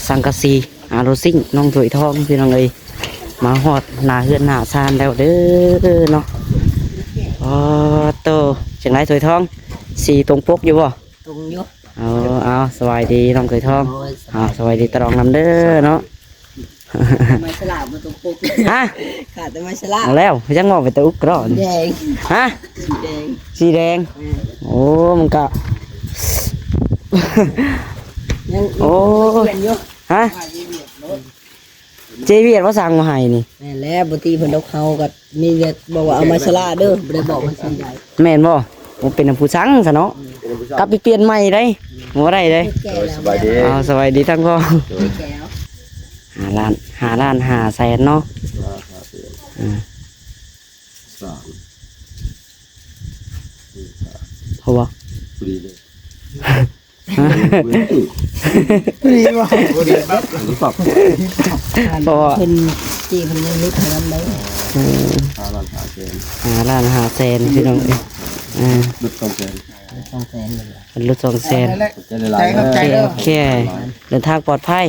สังกะสีโรซิ่งน้องถวยทองพี่น้องเอ้ยมาฮอดหน้าเฮือนหน้าซานแล้วเด้อเนาะอ๋อโตจังไรถวยทองสีตรงปกอยู่บ่ตรงอยู่เอาสบายดีน้องถวยทองสบายดีตรองนำเด้อเนาะไม้ฉลามมาตรงปกฮะขาดแต่ไม้ฉลามแล้วยังมองไปตะอุกร้อนแดงฮะสีแดงโอ้มันก็โอ้ฮะเจเวียดว่าสั่งมาให้นี่แม่แล้วปกติเพิ่นเอาเขาก็มีแต่บอกว่าเอาไม้ฉลามเด้อบ่ได้บอกมันสิใหญ่แม่นบ่ผมเป็นผู้สั่งซะเนาะกลับไปเปลี่ยนใหม่ได้บ่ได้เด้สบายดีสบายดีทั้งพ่อ5 ล้าน 5 แสนเนาะเพราะว่าดีเลยดีว่ะดีปั๊บนี่ปั๊บเพราะว่าเพิ่นจีเพิ่นยังลุกทำได้5 ล้าน 5 แสนพี่น้องลุด2 แสน200,000ลุด2 แสนแค่เดินทางปลอดภัย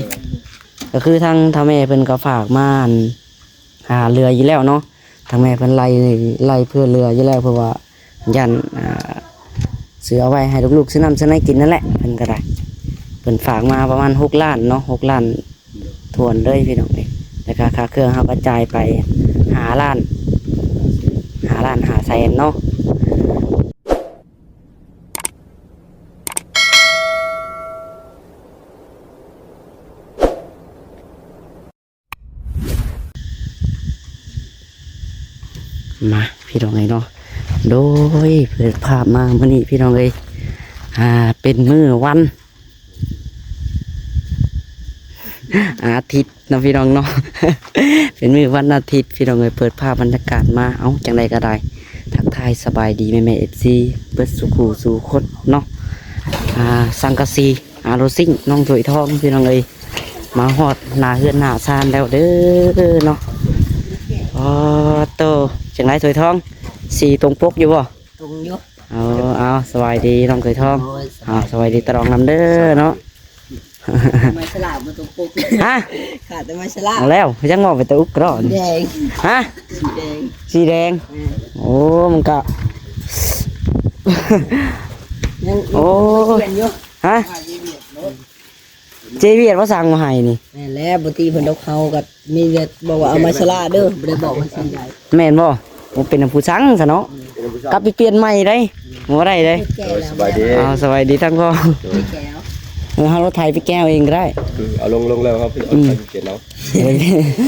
ก็คือทางแม่เพิ่นก็ฝากมาหาเรืออยู่แล้วเนาะทางแม่เพิ่นไล่เพื่อเรืออยู่แล้วเพราะว่ายันซื้อเอาไว้ให้ลูกๆซื้อน้ำซื้อให้กินนั่นแหละเพิ่นก็ได้เพิ่นฝากมาประมาณ6 ล้านเนาะ6 ล้านทวนเลยพี่น้องนี่แต่ค่าเครื่องเฮาก็จ่ายไป5 ล้าน5 แสนเนาะมาพี่น้องไงเนาะโดยเปิดภาพมาเมื่อนี้พี่น้องเลยเป็นมื้อวันอาทิตย์นะพี่น้องเนาะ เป็นมื้อวันอาทิตย์พี่น้องเลยเปิดภาพบรรยากาศมาจังไรก็ได้ทักทายสบายดีแม่FCเปิดสุขูสู่คนเนาะสังกะสีโรซิ่งน้องถวยทองพี่น้องเลยมาฮอดหน้าเฮือนหน้าซานแล้วเด้อเนาะอ๋อโตจังไรถวยทองสีตรงปกอยู่บ่ตรงอยู่สบายดีน้องถวยทองสบายดีตรองนำเด้อเนาะไม้ฉลามมาตรงปกฮะขาดแต่ไม้ฉลามแล้วยังมองไปตะอุกร้อนแดงฮะสีแดงโอ้มันก็โอ้ฮะเจเวียดว่าสั่งมาให้นี่แม่แล้วปกติเพิ่นเอาเขาก็มีแต่บอกว่าเอาไม้ฉลามเด้อบ่ได้บอกมันสิใหญ่แม่นบ่ผมเป็นผู้สั่งซะเนาะกลับไปเปลี่ยนใหม่ได้บ่ได้เด้สบายดีสบายดีทั้งพ่อเอารถไถไปแก้วเองก็ได้เอาลงแล้วครับเอาไปเก็บเนาะ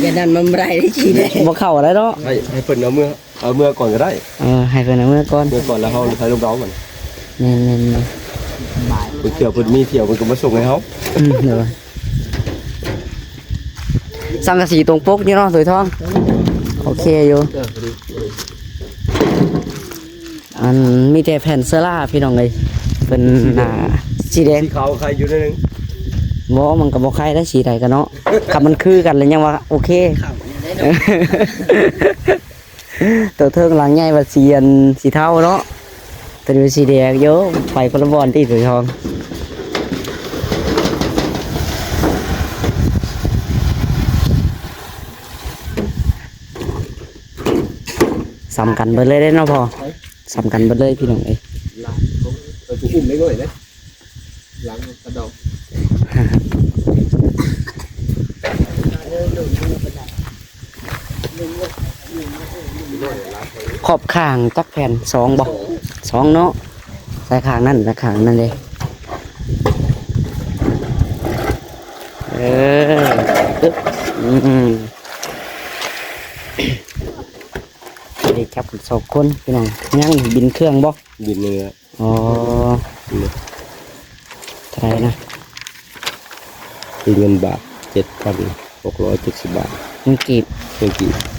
อย่าดันมันบ่ได้ได้สิได้บ่เข้าได้เนาะให้เพิ่นเอาเมื่อก่อนก็ได้ให้เพิ่นเอาเมื่อก่อนแล้วเฮาใช้ลงเร้ามันแม่นเพิ่นเที่ยวเพิ่นมีเที่ยวเพิ่นก็มาส่งให้เฮาเด้อสังกะสีตรงปกอยู่เนาะถวยทองโอเคอยู่มีแต่แผ่นเซล่าพี่น้องเลยเป็นสีแดงสีขาวใครอยู่นิดนึงบ่มันกับบ่ใครได้สีใดกันเนาะกับมันคือกันเลยยังว่าโอเคตัวเทิงหลังใหญ่ว่าสีเทาเนาะตัวนี้สีแดงเยอะไปคนละบอลที่ถวยทองสำคัญเบิดเลยได้เนาะพอสำคัญเบิดเลยพี่น้องเอ้ยถูกอุ้มได้เลยนะหลังกระดองขอบข้างจักแผ่น2บ่2เนาะใส่ข้างนั่นใส่ข้างนั่นเลยจับกัน2 คนพี่น้องยังบินเครื่องบ่บินเนื้อเท่าไหร่นะเงินบาท 7,670 บาทเงินกีบ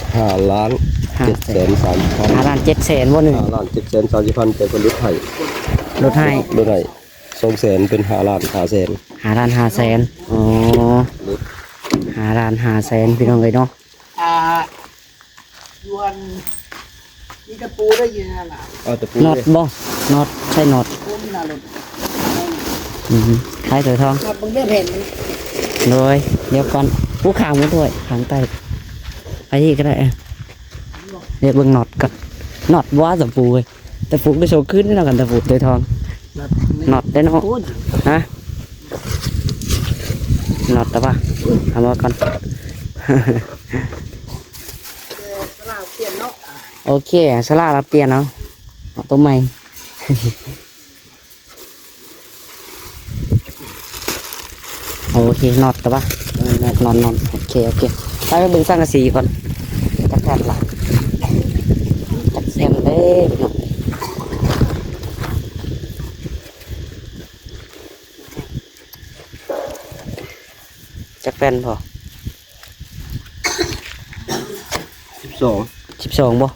5 ล้าน 730,000 5 ล้าน 7 แสนบ่นึง5 ล้าน 730,000เป็นคนลดให้2 แสนเป็น5 ล้าน 5 แสน5 ล้าน 5 แสน5 ล้าน 5 แสนพี่น้องเอ้ยเนาะยวนมีตะปูได้อยู่นั่นน่ะตะปูน็อตบ่น็อตใช่น็อตใครถวยทองน็อตบางเรื่องเห็น rồi đeo con phú khang muốn thôi kháng tay cái gì cái này để bưng nọt quá giờ phù rồiแต่phù cái số cứ nó gầnแต่phù tới thong nọt đấy nó hả nọt đó ba làm con ok salad là tiền không tôm mày ok nọt đó ba nọt ok tay bưng sang cái gì còn chắc chắn là chắc xem đấy chắc quen rồi 12 บ่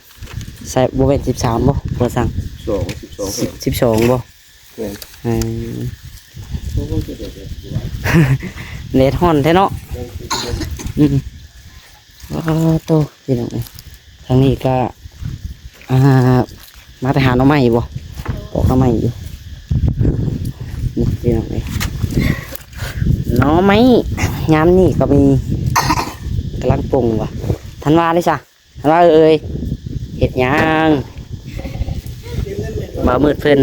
ใส่บ่เป็น13บ่บ่สั่ง12บ่เน็ตฮ้อนแท้เนาะโตพี่น้องทางนี้ก็มาแต่หาหน่อไม้บ่ปอกหน่อไม้อยู่นี่พี่น้องหน่อไม้ยามนี้ก็มีกำลังปรุงว่ะทันว่าเลยจ้ะทันว่าเอ้ยเห็ดหยังบ่มืดเพิ่น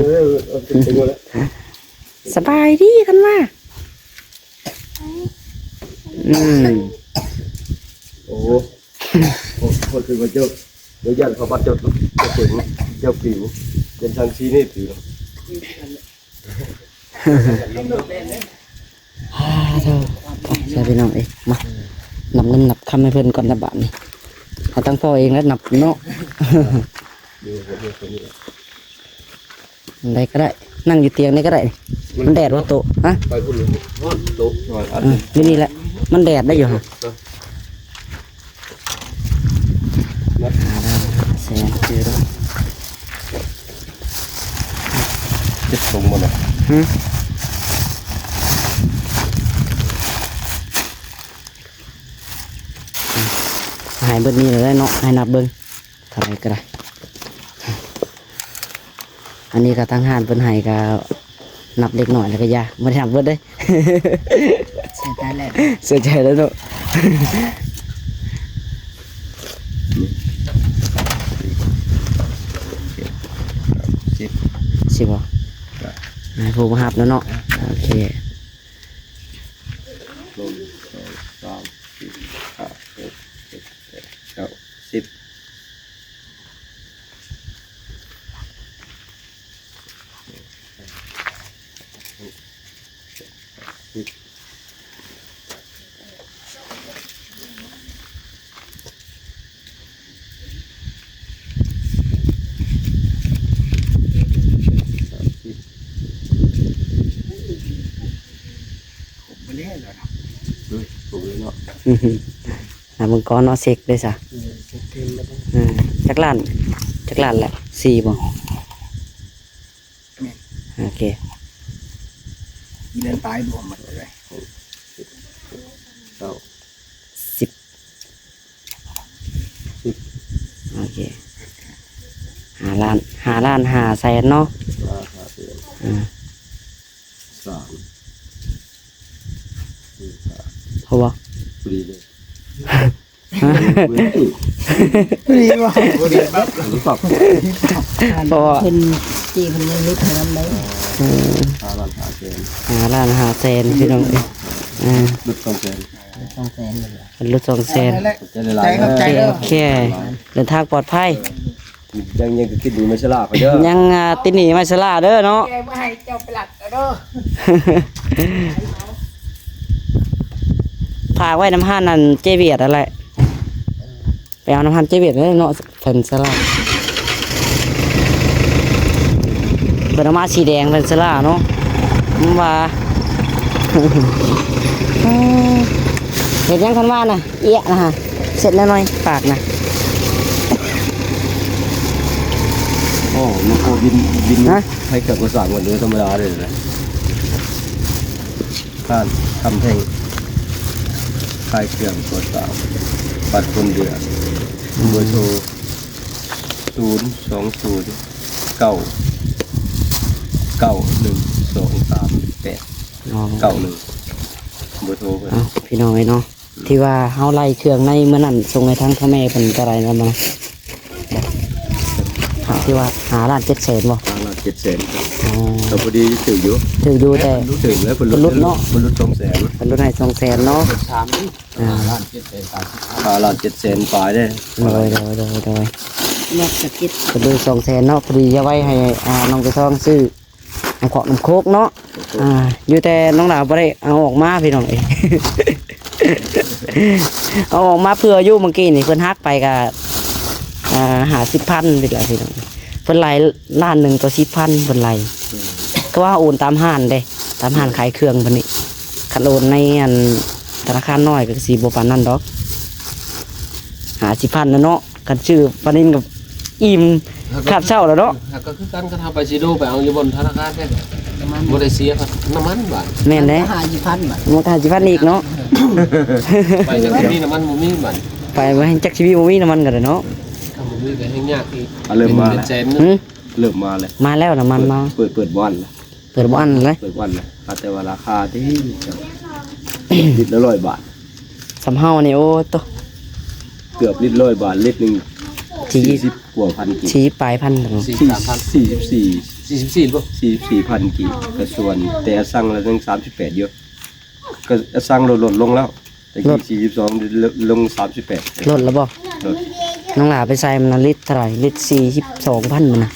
สบายดีกันว่าโอ้คนคือมาเจ้าเดี๋ยวยันเขาบัดเจ้าเก่งเจ้าผิวเป็นทางซีนี่ผิว ใช่พี่น้องเอ้ยมานับเงินนับคำให้เพิ่นก่อนนะบาทนี่เขาตั้งพ่อเองแล้วนับเนาะได้ก็ได้นั่งอยู่เตียงนี่ก็ได้มันแดดว่าโตฮะ ไปพูดเลยโต๊ะหน่อยอัน อยู่นี่แหละมันแดดได้อยู่ฮะแสนคือแล้ว จะส่งมาเลย หายเบิดนี้เลยได้เนาะให้นับเบิ้งเท่าไรก็ได้อันนี้ก็ตั้งหานเพิ่นให้ก็นับเล็กหน่อยแล้วก็ยาไม่ได้นับเบิดได้เสียใจแล้วเนาะสิบ่ให้ผู้มาหับแล้วเนาะโอเค 10 ถูกเลยเนาะ มึงก้อนเนาะเซ็กได้ซะจักรานแหละ4บ่โอเค เดินตายรวมหมดเลย 10โอเค5 แสนเนาะ เพราะว่า ดีเลย ดีว่ะ ดีแบบรู้สึก เพราะว่า เพิ่นจีเพิ่นยังลุกน้ำได้ 5 แสนพี่น้องลุด2 แสน 200,000เลย เป็นรถ2 แสน ใจครับใจเด้อ โอเคเดินทางปลอดภัย ยังคิดดูไม่ฉลาดไปเด้อ ยังติดหนีมาสลาเด้อเนาะ แกบ่ให้เจ้าไปหลักเด้อ ฝากไว้น้ำห้านนั่นเจเบียดอะไรไปเอาน้ำห้านเจเบียดเลยเนาะเพิ่นสลาเปิดออกมาสีแดงเป็นสลาเนาะมันว่า เห็นยังคันว่าน่ะเอี้ยนะฮะเสร็จแล้วหน่อยฝากนะ โอ้มันโคบินให้เกิดภาษาวันนี้ธรรมดาเลยนะข้านคำแท่งคลายเครื่องตัวสาวปัดคนเดือดเบอร์โทร020 9 1 2 3 8 9 1 เบอร์โทรเพิ่น เอาพี่น้องเนาะที่ว่าเฮาไล่เครื่องในเมื่อนั้นส่งให้ทางพ่อแม่เพิ่นก็ได้แล้วมาที่ว่า5 ล้าน 7 แสนบ่ ทางละ700,000ครับ อ๋อ ก็พอดีถืออยู่ ถืออยู่แต่ ถึงแล้วเพิ่นลดเนาะเพิ่นลด200,000 เพิ่นลดให้2 แสนเนาะ ถามนี่ อ่า 5ล้าน700,000ปลายเด้ โดย นอกจากคิด ก็ดู2 แสนเนาะพอดีจะไว้ให้น้องไปทองซื้อน้ำขวดน้ำโคกเนาะอยู่แต่น้องดาวบ่ได้เอาออกมาพี่น้องเอ้ย เอาออกมาเพื่ออยู่เมื่อกี้นี่เพิ่นฮักไปก็50,000พี่ละพี่น้องเพิ่นไล่ล้านหนึ่งต่อ10,000เพิ่นไล่ก็ว่าโอนตามห้านเด้ตามห้านขายเครื่องเพิ่นนี่คันโอนในอันธนาคารน้อยก็สิบ่ปานนั้นดอก50,000นะเนาะกันชื่อปานนี้กับอิ่มขาดเช้าแล้วเนาะ ก็คือกันก็ทำไปซีโดไปเอาอยู่บนธนาคารแค่บ่ได้เสียครับน้ำมันบาท แม่นเด้ 50,000บาท มันก็50,000อีกเนาะ ไปจากที่น้ำมันบ่มีบาท ไปไว้ให้จักชีวิตบ่มีน้ำมันกันเนาะ ถ้าบ่มีก็ให้ยากอีก เริ่มมา เป็น แล้ว แสนนึง หึ เริ่มมาแล้ว มาแล้วน้ำมันมา เปิดบ่อนแล้ว เปิดบ่อันเลย เปิดบ่อนแล้วแต่ว่าราคาที่ลิตรละ100 บาท สำเฮานี่โอ้ต เกือบลิตร100 บาทลิตรนึง40กว่าพันกิ ชี้ปลายพันเนาะ 44 44บ่ 44,000กิกระส่วนแต่สั่งแล้วถึง38เยอะก็สั่งลดลงแล้วแต่กี่42ลง38 ลดแล้วบ่ ลด น้องหลาไปใส่มันนะลิตรเท่าไหร่ลิตร42,000มันน่ะ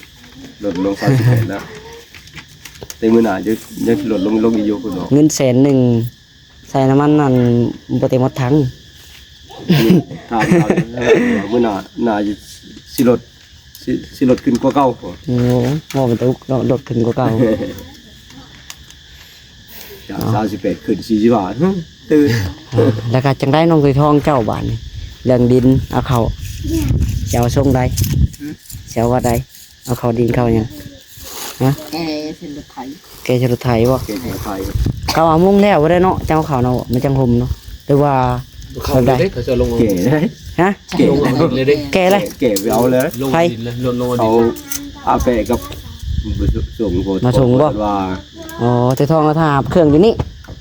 ลดลง38แล้วแต่มื้อหน้ายังลดลงอีกอยู่คุณบอก เงิน100,000ใส่น้ำมันนั่นบ่เต็มหมดถัง ถามมื้อหน้าสิลดขึ้นกว่าเก่า โอ้บ่เป็นตุกเนาะลดขึ้นกว่าเก่า จาก38ขึ้น40บาทตื่น แล้วก็จังได้น้องเคยทองเจ้าบาทนี่เรื่องดินเอาเข้าสิเอาส่งใดสิเอาว่าใดเอาเข้าดินเข้าหยัง แกเส้นรถไถ แกจะรถไถบ่ เกณฑ์ไทย เขาเอามุ่งแล้วบ่ได้เนาะเจ้าเขาเนาะมันจังห่มเนาะหรือว่า เขาเลยเด้เขาจะลง เก๋ได้ ฮะ เก๋ ลงดินเลยเด้ แกเลย เก๋ไปเอาเลย ลงดินเลยลงดิ เขา น อาเปะกับส่งโคตว่า อ๋อแต่ทองเราทาบเครื่องอยู่นี่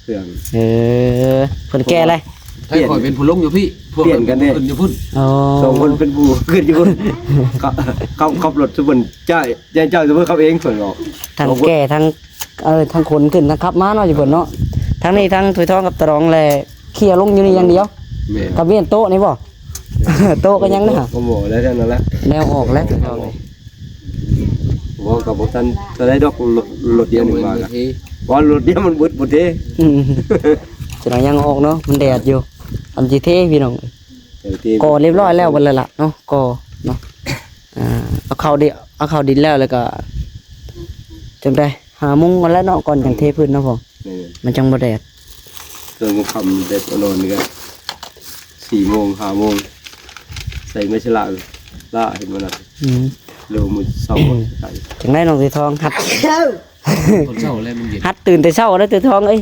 เครื่อง เออเพิ่นแก้เลย ให้คอยเป็นผู้ลงอยู่พี่พวกขึ้นอยู่พุ่น อ๋อ สองคนเป็นผู้ขึ้นอยู่ขับรถทุกคนเจ้าทุกคนขับเองส่วนออก ทั้งแก้ทั้งทั้งคนขึ้นทั้งขับมาเนาะอยู่เพิ่นเนาะทั้งนี้ทั้งถวยทองกับตะรองแลเคลียร์ลงอยู่นี่อย่างเดียว แม่ กับเวียนโต๊ะนี่บ่ โต๊ะก็ยังนะ ผมบอกแล้วนั่นแหละ แนวออกแล้วถวยทอง บอกกับบอกท่านจะได้ดอกรถเดียวหนึ่งมาครับว่ารถเดียวมันบึดหมดเด้ อืมจะหน่อยยังออกเนาะมันแดดอยู่อันสิเทพี่น้องก่อเรียบร้อยแล้วบัดเลยล่ะเนาะก่อเนาะเอาเข้าดินแล้วก็จังได้หามุ้งมาแล้วเนาะก่อนจังเทพื้นเนาะพ่อมันจังบ่แดด เรื่องคำเด็ดอนนี่ก็4 โมง 5 โมงใส่ไม่ฉลาดล่าเห็นมันอ่ะ อืม เร็วมือเศร้าใส่ จังได้น้องสีทองหัด คนเศร้าแล้วมันเย็น หัดตื่นแต่เช้าแล้วสีทองเอ้ย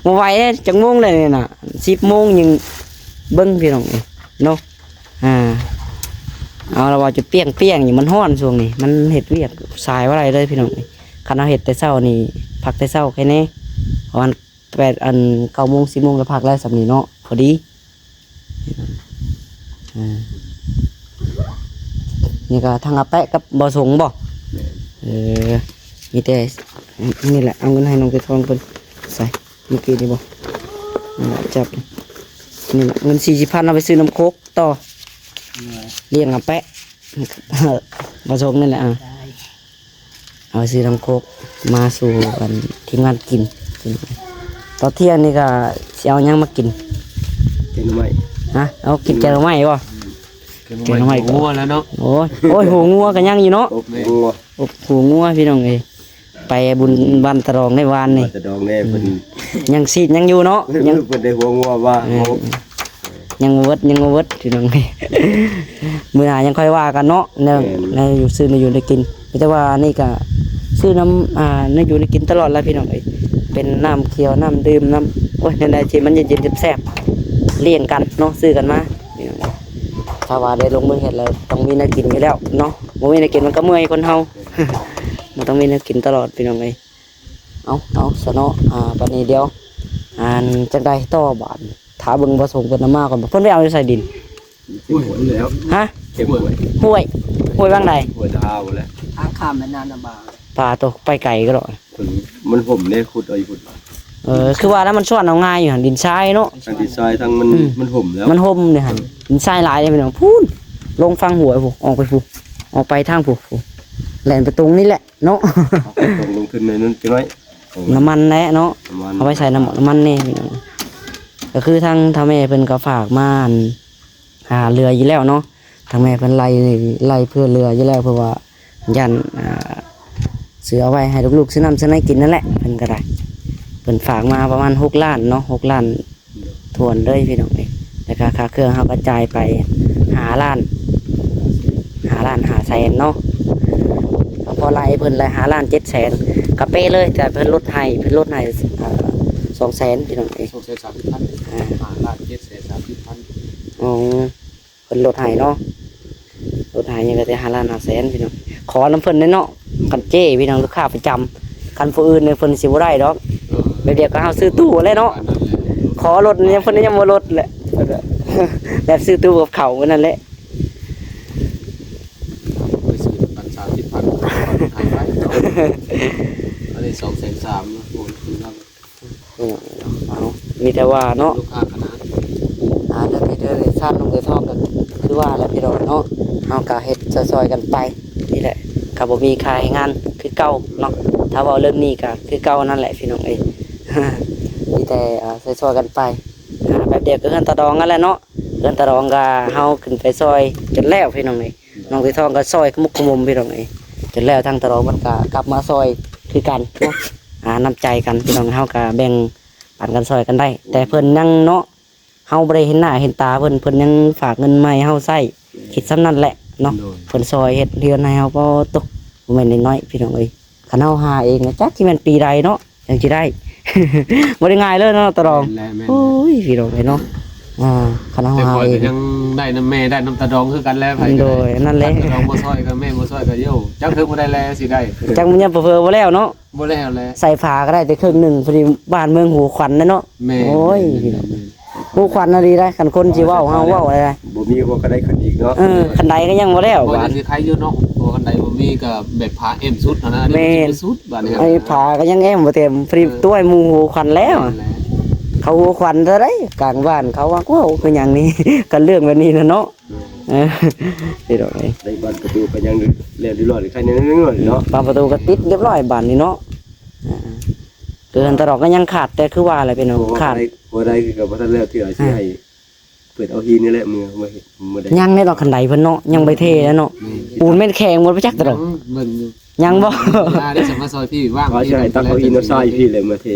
มาไหวเด้จังโมงเลยนี่น่ะ10 โมงยังเบิ่งพี่น้องเอ้ยเนาะเอาละว่าจะเปี้ยงอยู่มันร้อนช่วงนี้มันเฮ็ดเวียกสายว่าอะไรเลยพี่น้องเอ้ยคันเอาเฮ็ดแต่เช้านี่พักแต่เช้าแค่นี้ประมาณ9 โมง 10 โมงก็พักแล้วสำนี้เนาะพอดีนี่ก็ทางอาแปะกับบ่สงบ่มีแต่นี่แหละเอาเงินให้น้องไปทองเพิ่นใส่เมื่อกี้นี่บ่นี่แหละจับนี่แหละเงิน40,000เอาไปซื้อน้ำโคกต่อเลี้ยงอาแปะบ่สงนี่แหละเอาไปซื้อน้ำโคกมาสู่กันทีมงานกินตอนเที่ยงนี่ก็สิเอาหยังมากิน เห็นไหม ฮะเอากินแกงหน่อไม้บ่ เกินไม่งัวแล้วเนาะ โอ้ยหูงัวก็ยังอยู่เนาะ โอ้งัว หูงัวพี่น้องเอ้ยไปบุญบ้านตะรองในวานนี่ จะดองแน่เพิ่น ยังซีดยังอยู่เนาะยัง เพิ่นได้หัวงัวว่า ยังบ่เวิดพี่น้องเอ้ย มื้อหน้ายังค่อยว่ากันเนาะในอยู่ซื้อในอยู่ได้กินแต่ว่านี่ก็ซื้อน้ำในอยู่ได้กินตลอดแล้วพี่น้องเอ้ยเป็นน้ำเขียวน้ำดื่มน้ำโอ้ยนั่นได้ที่มันเย็นๆแซ่บๆเลี้ยงกันเนาะซื้อกันมาพี่น้องถ้าว่าได้ลงมือเฮ็ดแล้วต้องมีแนวกินอยู่แล้วเนาะบ่มีแนวกินมันก็เมื่อยคนเฮา มันต้องมีแนวกินตลอดพี่น้องเอ้ยเอาซะเนาะบัดนี้เดี๋ยว จังได๋ต่อบาดถ้าเบิ่งบ่ส่งเพิ่นมาก่อนเพิ่นไปเอาอยู่ใส่ดิน เก็บหวยแล้ว ฮะ เก็บหวย ห้วยบ้างใด หวยเท้าแล้ว ทางข้ามแม่น้ำลำบาก ปลาตัวไปไกลก็ดอก มันผมเนี่ยขุดเอาอยู่ขุด คือว่าแล้วมันซ่อนเอาง่ายอยู่หั่นดินทรายเนาะ ทางดีไซน์ทางมันผมแล้ว มันห่มเนี่ยหั่นดินทรายหลายเลยพี่น้องพูนลงฟังหัวผู้ออกไปผู้ออกไปทางผู้แล่นไปตรงนี้แหละเนาะ ต้องลงทุนในนั้นจังไว้ น้ำมันแหละเนาะเอาไปใส่น้ำมันนี่พี่น้องก็คือทางแม่เพิ่นก็ฝากมาหาเรืออยู่แล้วเนาะทางแม่เพิ่นไล่เพื่อเรืออยู่แล้วเพราะว่ายันซื้อเอาไว้ให้ลูกๆซื้อน้ำซื้อให้กินนั่นแหละเพิ่นก็ได้เพิ่นฝากมาประมาณ6 ล้านเนาะ6 ล้านทวนเลยพี่น้องนี่แต่ค่าเครื่องเฮากระจายไป5 ล้าน5 แสนเนาะพอไล่เพิ่นไล่5 ล้าน7 แสนกระเป้เลยแต่เพิ่นลดให้2 แสนพี่น้องเอ้ย 230,0005ล้าน730,000 อ๋อเพิ่นลดให้เนาะลดให้ยังก็ได้5 ล้าน5 แสนพี่น้องขอน้ำเพิ่นได้เนาะกันเจ้พี่น้องลูกค้าประจำกันผู้อื่นเนี่ยเพิ่นสิบ่ได้ดอกแบบเดียวก็เฮาซื้อตู้เลยเนาะขอลดเนี่ยเพิ่นยังบ่ลดแหละแบบซื้อตู้กับเขานั่นแหละ ไปซื้อกัน30,000ขายไว้อันนี้230,000นะโอ้คุณครับ เอามีแต่ว่าเนาะ ลูกค้าขนาด เรื่องเรื่องสั้นลงไปท่องกันคือว่าแล้วพี่น้องเนาะเฮาก็เฮ็ดซอยๆกันไปนี่แหละก็บ่มีค่าให้งานคือเก่าเนาะถ้าเว้าเรื่องนี้ก็คือเก่านั่นแหละพี่น้องเอ้ย มีแต่ซอยๆกันไปแบบเดียวก็เฮือนตาดองนั่นแหละเนาะเฮือนตาดองก็เฮาขึ้นไปซอยจนแล้วพี่น้องเอ้ยน้องไปท่องก็ซอยขมุกขมุมพี่น้องเอ้ยจนแล้วทางตาดองมันก็กลับมาซอยคือกันเนาะน้ำใจกันพี่น้องเฮาก็แบ่งปันกันซอยกันได้ แต่เพิ่นยังเนาะเฮาบ่ได้เห็นหน้าเห็นตาเพิ่นยังฝากเงินมาให้เฮาใช้คิดซ้ำนั่นแหละเนาะเพิ่นซอยเฮ็ดเรือนให้เฮาบ่ตกบ่แม่นน้อยๆพี่น้องเอ้ยคันเฮาหาเองจักสิแม่นปีใดเนาะจังสิได้ บ่ได้ง่ายเลยเนาะตะรองโอ้ยพี่น้องเอ้ยเนาะคันเฮา แต่ หา พอ เอ ก็ ง ยังได้น้ำแม่ได้น้ำตาดองคือกันแล้วไผ โดยนั่นแหละ ตาดองบ่ซอยกับแม่บ่ซอยกับโยจักคือบ่ได้แลสิได้ จังมันยังเผลอๆบ่แล้วเนาะ บ่แล้วแล ใส่ฝาก็ได้แต่ครึ่งหนึงพอดีบ้านเมืองหูขวัญนะเนาะ แม่ โอ้ยพี่น้องหูขวัญน่ะดีได้คันคนสิเว้าเฮาเว้าอะไรได้ บ่มีว่าก็ได้ขึ้นอีกเนาะ คันใดก็ยังบ่แล้ว บ่ บาด สิใครอยู่เนาะบ่คันใดบ่มีก็แบบพาเอ็มสุดเท่านั้นอัน แม่ นี้สุดบาดนี้ ไอ้ผาก็ยังแอมบ่เต็มพอดีตัวไอ้หมู่หูขวัญแล้วเขาหูขวัญเท่าไดกลางบ้านเขาว่าว้าวคือหยังนี่ กันเรื่องแบบนี้นะเนาะพี่น้องเอ้ย ได้บ้านประตูก็ยังเรียบร้อยใครนึงเนาะ บานประตูก็ติดเรียบร้อยบ้านนี่เนาะเกินตลอดก็ยังขาดแต่คือว่าอะไรพี่น้องขาด บ่ได้คือกับบ่ทันแล้วที่สิให้เปิดเอาหินนี่แหละมือมาได้ ยังในดอกคันใดเพิ่นเนาะยังไปเทแล้วเนาะปูนแม่นแข็งหมดไปจักตลอด เบิ่งอยู่ ยังบ่ ได้สมาซอยพี่ว่าง เขาใช้ตักเอาหินเอาทรายพี่เลยมาเท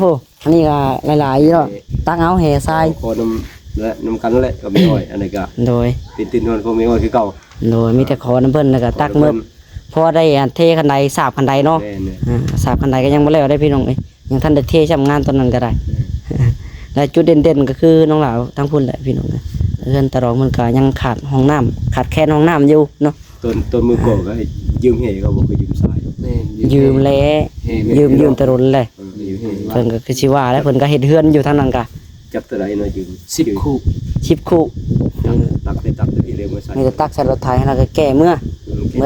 โหอันนี้ก็หลายๆอยู่เนาะตั้งเอาแห่ทราย ขอน้ำและน้ำกันแหละก็ไม่อ้อยอันนี้ก็ โดย เป็นตินนพวกไม่อ้อยคือเก่า มีแต่ขอน้ำเพิ่นแล้วก็ตักมือพอได้เทคันใดสาบคันใดเนาะ แม่เนี่ย สาบคันใดก็ยังบ่แล้วได้พี่น้องเอ้ยยังทันได้เทชำงานตอนนั้นก็ได้ และจุดเด่นๆก็คือน้องหลาวทั้งพุ่นแหละพี่น้องเรือนตะรองมันก็ยังขาดห้องน้ำขาดแค่ห้องน้ำอยู่เนาะ ต้นมือโกก็ยืมเหเขาบอกว่ายืมทราย ยืมแล้วยืมตะรนเลย ยืมเห เพิ่นก็คือสิว่าแล้วเพิ่นก็เฮ็ดเฮือนอยู่ทางนั้นก็ จับตัวไหนเนาะยืม 10คู่ 10คู่ ตักที่เรียกมาใส่ มีแต่ตักใส่รถไถแล้วก็แก้เมื่อ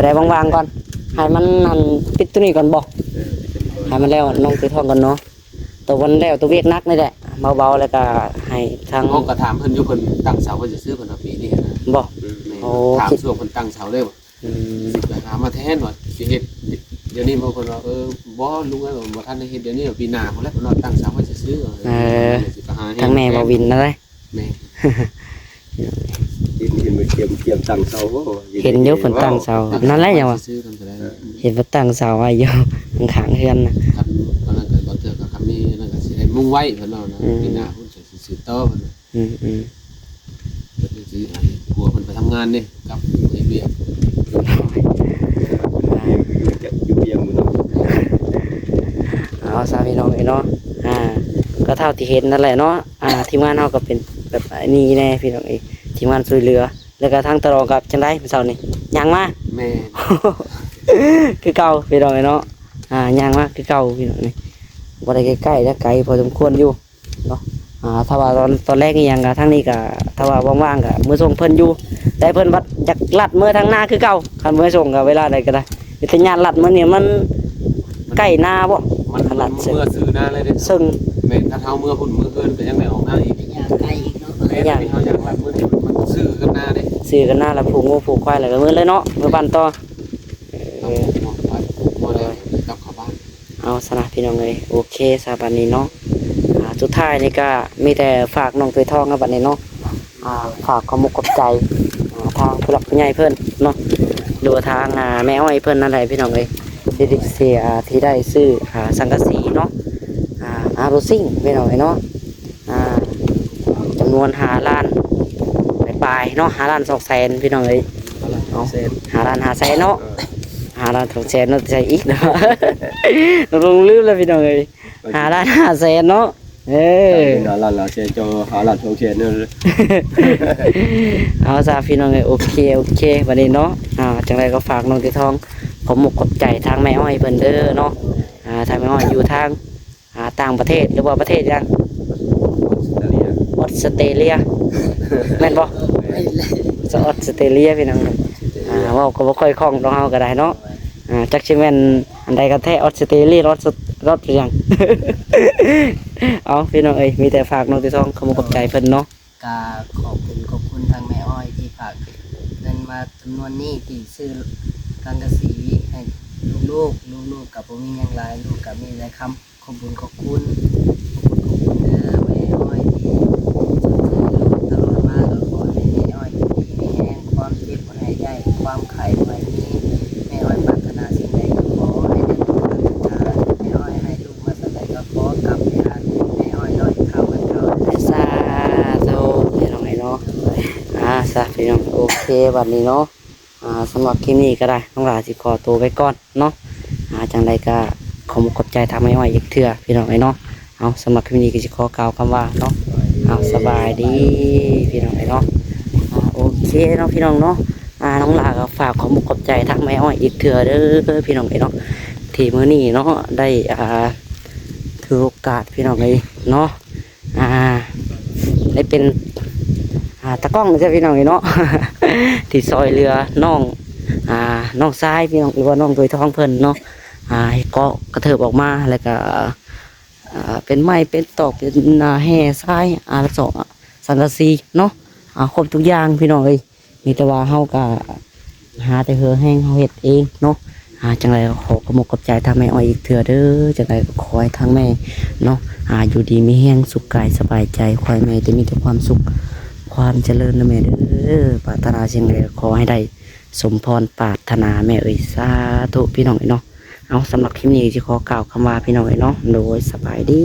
ใดว่างๆก่อนให้มันนั่นปิดตัวนี้ก่อนบ่ให้มันแล้วน้องไปท่องก่อนเนาะตัววันแล้วตัวเวียกนักนี่แหละเบาๆแล้วก็ให้ทาง ห้องก็ถามเพิ่นอยู่เพิ่นตั้งเสาเพิ่นจะซื้อเพิ่นเอาปีนี้นะ บ่ โอ้ ถามช่วงเพิ่นตั้งเสาเลยบ่สิไปหามาแทนว่าสิเฮ็ดเดี๋ยวนี้บางคนว่าบ่ลุงเอ้ยบ่ทันได้เฮ็ดเดี๋ยวนี้ปีหน้าพุ่นแหละเพิ่นว่าตั้งเสาไว้ซื้อสิไปหา ทางแม่บ่วินนะเลย แม่ เห็นมือเตรียมตังเสา เห็นอยู่เพิ่นตั้งเสานั่นแหละยังว่า ซื้อกันก็ได้ เห็นเพิ่นตั้งเสาไว้อยู่ข้างๆเฮือนน่ะ คันตอนนั้นก็บ่เจอกับคำนี้นั่นก็สิได้มุ่งไว้เพิ่นเนาะนะปีหน้าเพิ่นสิซื้อต่อเพิ่น อืม เพิ่นสิให้ผัวเพิ่นไปทำงานนี่กับไอ้เบีย อยู่เบียงมือเนาะ เอาซาพี่น้องเนาะก็เท่าที่เห็นนั่นแหละเนาะทีมงานเฮาก็เป็นแบบนี้แน่พี่น้องทีมงานช่วยเหลือแล้วก็ทางตะรองกับจังได๋มื้อเช้านี้ย่างมา แม่ คือเก่าพี่น้องเนาะย่างมาคือเก่าพี่น้องนี่บ่ได้ใกล้ๆแล้วไกลพอสมควรอยู่ เนาะถ้าว่าตอนแรกนี่ยังก็ทางนี้ก็ถ้าว่าว่างๆก็มือส่งเพิ่นอยู่แต่เพิ่นวัดอยากลัดมือทางหน้าคือเก่าคันมือส่งก็เวลาใดก็ได้วิทยานลัดมันนี่มันใกล้หน้าบ่ มัน ลัดเสร็จ เมื่อซื้อหน้าเลยเด้ ซึ่ง แม่นถ้าเฮาเมื่อพุ่นมื้อเกินก็ยังไม่ออกหน้าอีก อยากไกลอีกเนาะ แม่นที่เฮาอยากรับมื้อนี้มันซื้อกับหน้าเด้ ซื้อกันหน้าแล้วผูกงูผูกควายแล้วก็มือเลยเนาะมือปั่นต่อ เอาหมดไว้บ่ได้กลับเข้าบ้าน เอาสนะพี่น้องเลยโอเคสาบันนี้เนาะสุดท้ายนี่ก็มีแต่ฝากน้องตัวทองครับบัดนี้เนาะฝากความมุกขอบใจทางผู้หลักผู้ใหญ่เพิ่นเนาะหรือว่าทางแม่อ้อยเพิ่นนั่นแหละพี่น้องเลยที่ได้เสียที่ได้ซื้อสังกะสีเนาะโรซิ่งพี่น้องเลยเนาะจำนวน5 ล้านปลายๆเนาะ5 ล้าน 2 แสนพี่น้องเลยเอา5 ล้าน 5 แสนเนาะ5 ล้าน 2 แสนเนาะใจอีกเนาะ เราลงลืมแล้วพี่น้องเลย5 ล้าน 5 แสนเนาะ5 ล้านละเสียจอ5 ล้าน2แสนนั่น เอาซะพี่น้องเลยโอเควันนี้เนาะจังไรก็ฝากน้องที่ทองผมหมกขอบใจทางแม่อ้อยเพิ่นเด้อเนาะทางแม่อ้อยอยู่ทางต่างประเทศหรือว่าประเทศยังออสเตรเลียแม่นบ่ออสเตรเลียพี่น้องเว้าก็บ่ค่อยคล่องต้องเฮาก็ได้เนาะจักสิแม่นอันใดก็แท้ออสเตรเลียรถยัง เอาพี่น้องเอ้ยมีแต่ฝากน้องที่ทองขอบใจเพิ่นเนาะ ก็ขอบคุณทางแม่อ้อยที่ฝากเงินมาจำนวนนี้ที่ซื้อกังกะสีให้ลูกกับผมมีอย่างไรลูกกับมีหลายคำขอบคุณเด้อแม่อ้อยที่ลูกตลอดมาก็ขอให้แม่อ้อยอยู่ดีมีแห้งความเจ็บหายใจความไข้ไว้นี้แม่อ้อยปรารถนาสิ่งใดก็ขอให้ได้ปรารถนาแม่อ้อยให้ลูกมาสำเร็จก็ขอกลับไปหาแม่อ้อยน้อยเข้ากันก่อน สาธุพี่น้องไอ้เนาะสาธุพี่น้องโอเควันนี้เนาะสำหรับคลิปนี้ก็ได้ต้องลาสิขอตัวไปก่อนเนาะจังใดก็ขอบใจทางไม่ไหวอีกเถื่อพี่น้องไอ้เนาะเอาสำหรับคลิปนี้ก็จะขอกล่าวคำว่าเนาะเอาสบายดีพี่น้องไอ้เนาะโอเคเนาะพี่น้องเนาะน้องลาก็ฝากขอบใจทางไม่อ้อยอีกเถื่อเด้อพี่น้องไอ้เนาะที่มื้อนี้เนาะได้ถือโอกาสพี่น้องไอ้เนาะได้เป็นตะกล้องใช่พี่น้องเนาะ ที่ซอยเรือน้องทรายพี่น้องหรือว่าน้องตัวทองเพิ่นเนาะก็กระเถิบออกมาแล้วก็เป็นไม้เป็นตอกเป็นแห่ทรายสองสังกะสีเนาะครบทุกอย่างพี่น้องมีแต่ว่าเฮาก็หาแต่เหือแห้งเฮาเฮ็ดเองเนาะจังไรขอขอบใจทางแม่อ้อยอีกเถื่อเด้อจังไรก็ขอให้ทางแม่เนาะอยู่ดีมีแห้งสุขกายสบายใจขอให้แม่จะมีแต่ความสุขความเจริญนะแม่เด้อปรารถนาสิ่งใดขอให้ได้สมพรปรารถนาแม่สาธุพี่น้องเนาะเอาสำหรับคลิปนี้ที่ขอกล่าวคำว่าพี่น้องเนาะโดยสบายดี